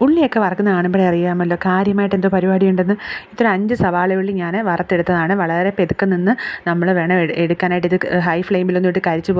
ഉള്ളിയൊക്കെ വറക്കുന്ന കാണുമ്പോഴേ അറിയാമല്ലോ കാര്യമായിട്ട് എന്തോ പരിപാടിയുണ്ടെന്ന്. ഇത്ര 5 സവാള ഉള്ളി ഞാൻ വറുത്തെടുത്തതാണ്. വളരെ പെതുക്കെ നിന്ന് നമ്മൾ വേണം എടുക്കാനായിട്ട്. ഇത് ഹൈ ഫ്ലെയിമിലൊന്നും ഇട്ട് കരിച്ച്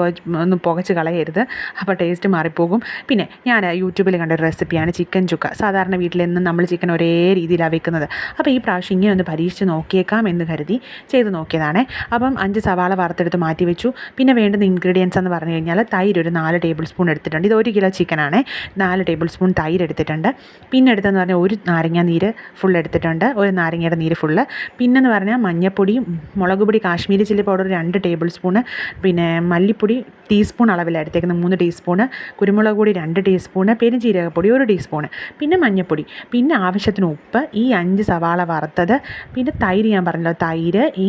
ഒന്നും പുകച്ച് കളയരുത്, അപ്പോൾ ടേസ്റ്റ് മാറിപ്പോകും. പിന്നെ ഞാൻ യൂട്യൂബിൽ കണ്ട ഒരു റെസിപ്പിയാണ് ചിക്കൻ ചുക്ക. സാധാരണ വീട്ടിലെന്നും നമ്മൾ ചിക്കൻ ഒരേ രീതിയിലാണ് വെക്കുന്നത്. അപ്പോൾ ഈ പ്രാവശ്യം ഇങ്ങനെ ഒന്ന് പരീക്ഷിച്ച് നോക്കിയേക്കാം എന്ന് കരുതി ചെയ്ത് നോക്കിയതാണ്. അപ്പം 5 സവാള വറുത്തെടുത്ത് മാറ്റി വെച്ചു. പിന്നെ വേണ്ടുന്ന ഇൻഗ്രീഡിയൻസ് എന്ന് പറഞ്ഞു കഴിഞ്ഞാൽ തൈര് ഒരു 4 ടേബിൾ സ്പൂൺ എടുത്തിട്ടുണ്ട്. ഇത് 1 കിലോ ചിക്കനാണ്. 4 ടേബിൾ സ്പൂൺ തൈര് എടുത്തിട്ടുണ്ട്. പിന്നെ എടുത്തെന്ന് പറഞ്ഞാൽ ഒരു നാരങ്ങ നീര് ഫുൾ എടുത്തിട്ടുണ്ട്, ഒരു നാരങ്ങയുടെ നീര് ഫുള്ള്. പിന്നെന്ന് പറഞ്ഞാൽ മഞ്ഞൾപ്പൊടി, മുളക് പൊടി, Kashmiri chilli powder 2 table spoon, പിന്നെ മല്ലിപ്പൊടി ടീസ്പൂൺ അളവിലാണ് എടുത്തേക്കുന്നത് 3 ടീസ്പൂണ്, കുരുമുളക് പൊടി 2 ടീസ്പൂണ്, പെരുംജീരകപ്പൊടി 1 ടീസ്പൂണ്, പിന്നെ മഞ്ഞൾപ്പൊടി, പിന്നെ ആവശ്യത്തിന് ഉപ്പ്, ഈ 5 സവാള വറുത്തത്, പിന്നെ തൈര് ഞാൻ പറഞ്ഞല്ലോ, തൈര്, ഈ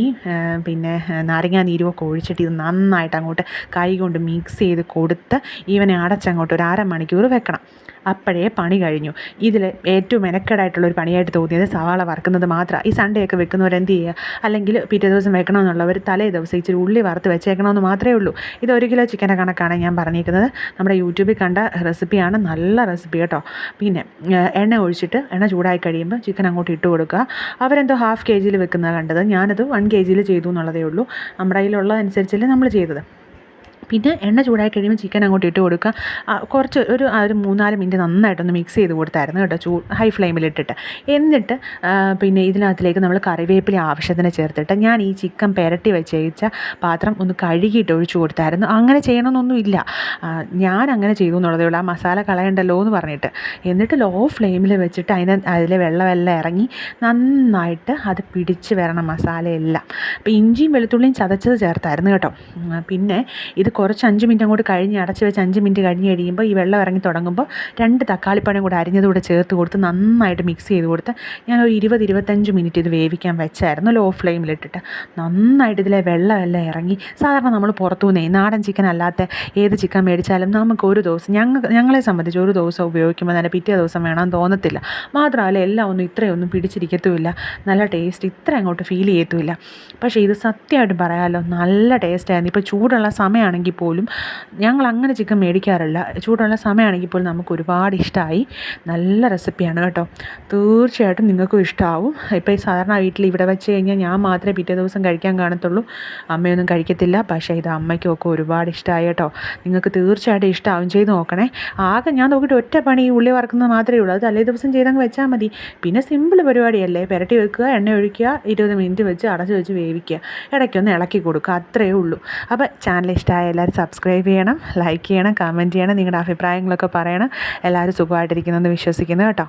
പിന്നെ നാരങ്ങ നീരുമൊക്കെ ഒഴിച്ചിട്ട് ഇത് നന്നായിട്ട് അങ്ങോട്ട് കൈ കൊണ്ട് മിക്സ് ചെയ്ത് കൊടുത്ത് ഇവനെ അടച്ചങ്ങോട്ട് ഒരു 1/2 മണിക്കൂർ വെക്കണം. അപ്പോഴേ പണി കഴിഞ്ഞു. ഇതിൽ ഏറ്റവും മെനക്കേടായിട്ടുള്ളൊരു പണിയായിട്ട് തോന്നിയത് സവാള വറുക്കുന്നത് മാത്രമാണ്. ഈ സൺഡേ ഒക്കെ വെക്കുന്നവർ എന്ത് ചെയ്യുക, അല്ലെങ്കിൽ പിറ്റേ ദിവസം വെക്കണമെന്നുള്ളവർ തലേ ദിവസം ഇച്ചിരി ഉള്ളി വറുത്ത് വെച്ചേക്കണമെന്ന് മാത്രമേ ഉള്ളൂ. ഇത് 1 കിലോ ചിക്കൻ്റെ കണക്കാണ് ഞാൻ പറഞ്ഞിരിക്കുന്നത്. നമ്മുടെ യൂട്യൂബിൽ കണ്ട റെസിപ്പിയാണ്, നല്ല റെസിപ്പി കേട്ടോ. പിന്നെ എണ്ണ ഒഴിച്ചിട്ട് എണ്ണ ചൂടായി കഴിയുമ്പോൾ ചിക്കൻ അങ്ങോട്ട് ഇട്ട് കൊടുക്കുക. അവരെന്തോ ½ kg വെക്കുന്നത് കണ്ടത്, ഞാനത് 1 kg ചെയ്തു എന്നുള്ളതേ ഉള്ളൂ. നമ്മുടെ കയ്യിലുള്ളതനുസരിച്ചല്ലേ നമ്മൾ ചെയ്തത്. പിന്നെ എണ്ണ ചൂടായി കഴിയുമ്പോൾ ചിക്കൻ അങ്ങോട്ട് ഇട്ട് കൊടുക്കുക. കുറച്ച് ഒരു 3-4 മിനിറ്റ് നന്നായിട്ടൊന്ന് മിക്സ് ചെയ്ത് കൊടുത്തായിരുന്നു കേട്ടോ, ഹൈ ഫ്ലെയിമിലിട്ടിട്ട്. എന്നിട്ട് പിന്നെ ഇതിനകത്തിലേക്ക് നമ്മൾ കറിവേപ്പില ആവശ്യത്തിന് ചേർത്തിട്ട് ഞാൻ ഈ ചിക്കൻ പുരട്ടി വെച്ച പാത്രം ഒന്ന് കഴുകിയിട്ട് ഒഴിച്ചു കൊടുത്തായിരുന്നു. അങ്ങനെ ചെയ്യണമെന്നൊന്നുമില്ല, ഞാൻ അങ്ങനെ ചെയ്തു എന്നുള്ളതേ ഉള്ളൂ, ആ മസാല കളയണ്ടല്ലോ എന്ന് പറഞ്ഞിട്ട്. എന്നിട്ട് ലോ ഫ്ലെയിമിൽ വെച്ചിട്ട് അതിലെ വെള്ളമെല്ലാം ഇറങ്ങി നന്നായിട്ട് അത് പിടിച്ച് വരണം മസാലയെല്ലാം. അപ്പോൾ ഇഞ്ചിയും വെളുത്തുള്ളിയും ചതച്ചത് ചേർത്തായിരുന്നു കേട്ടോ. പിന്നെ ഇത് കുറച്ച് 5 മിനിറ്റ് അങ്ങോട്ട് കഴിഞ്ഞ് അടച്ച് വെച്ച് 5 മിനിറ്റ് കഴിഞ്ഞ് കഴിയുമ്പോൾ ഈ വെള്ളം ഇറങ്ങി തുടങ്ങുമ്പോൾ 2 തക്കാളിപ്പഴം കൂടെ അരിഞ്ഞതുകൂടെ ചേർത്ത് കൊടുത്ത് നന്നായിട്ട് മിക്സ് ചെയ്ത് കൊടുത്ത് ഞാൻ ഒരു 20-25 മിനിറ്റ് ഇത് വേവിക്കാൻ വെച്ചായിരുന്നു ലോ ഫ്ലെയിമിലിട്ടിട്ട്. നന്നായിട്ട് ഇതിലെ വെള്ളമെല്ലാം ഇറങ്ങി. സാധാരണ നമ്മൾ പുറത്തുനിന്നേ നാടൻ ചിക്കൻ അല്ലാത്ത ഏത് ചിക്കൻ മേടിച്ചാലും നമുക്ക് ഒരു ദിവസം ഞങ്ങളെ സംബന്ധിച്ച് ഒരു ദിവസം ഉപയോഗിക്കുമ്പോൾ തന്നെ പിറ്റേ ദിവസം വേണമെന്ന് തോന്നത്തില്ല. മാത്രമല്ല എല്ലാം ഒന്നും ഇത്രയൊന്നും പിടിച്ചിരിക്കത്തുമില്ല, നല്ല ടേസ്റ്റ് ഇത്ര അങ്ങോട്ട് ഫീൽ ചെയ്യത്തുമില്ല. പക്ഷേ ഇത് സത്യമായിട്ട് പറയാമല്ലോ, നല്ല ടേസ്റ്റായിരുന്നു. ഇപ്പോൾ ചൂടുള്ള സമയമാണെങ്കിൽ പോലും ഞങ്ങൾ അങ്ങനെ ചിക്കൻ മേടിക്കാറില്ല. ചൂടുള്ള സമയമാണെങ്കിൽ പോലും നമുക്ക് ഒരുപാട് ഇഷ്ടമായി. നല്ല റെസിപ്പിയാണ് കേട്ടോ, തീർച്ചയായിട്ടും നിങ്ങൾക്കും ഇഷ്ടമാവും. ഇപ്പോൾ ഈ സാധാരണ വീട്ടിൽ ഇവിടെ വെച്ച് കഴിഞ്ഞാൽ ഞാൻ മാത്രമേ പിറ്റേ ദിവസം കഴിക്കാൻ കാണത്തുള്ളൂ, അമ്മയൊന്നും കഴിക്കത്തില്ല. പക്ഷേ ഇത് അമ്മയ്ക്കൊക്കെ ഒരുപാട് ഇഷ്ടമായി കേട്ടോ. നിങ്ങൾക്ക് തീർച്ചയായിട്ടും ഇഷ്ടമാവും, ചെയ്ത് നോക്കണേ. ആകെ ഞാൻ നോക്കിയിട്ട് ഒറ്റ പണി ഈ ഉള്ളി വറക്കുന്നത് മാത്രമേ ഉള്ളൂ. അത് തലേ ദിവസം ചെയ്തങ്ങ് വെച്ചാൽ മതി. പിന്നെ സിമ്പിൾ പരിപാടിയല്ലേ, പുരട്ടി വെക്കുക, എണ്ണ ഒഴിക്കുക, 20 മിനിറ്റ് വെച്ച് അടച്ച് വെച്ച് വേവിക്കുക, ഇടയ്ക്കൊന്ന് ഇളക്കി കൊടുക്കുക, അത്രയേ ഉള്ളൂ. അപ്പോൾ ചാനൽ ഇഷ്ടമായ എല്ലാവരും സബ്സ്ക്രൈബ് ചെയ്യണം, ലൈക്ക് ചെയ്യണം, കമൻറ്റ് ചെയ്യണം, നിങ്ങളുടെ അഭിപ്രായങ്ങളൊക്കെ പറയണം. എല്ലാവരും സുഖമായിട്ടിരിക്കുന്നെന്ന് വിശ്വസിക്കുന്നു കേട്ടോ.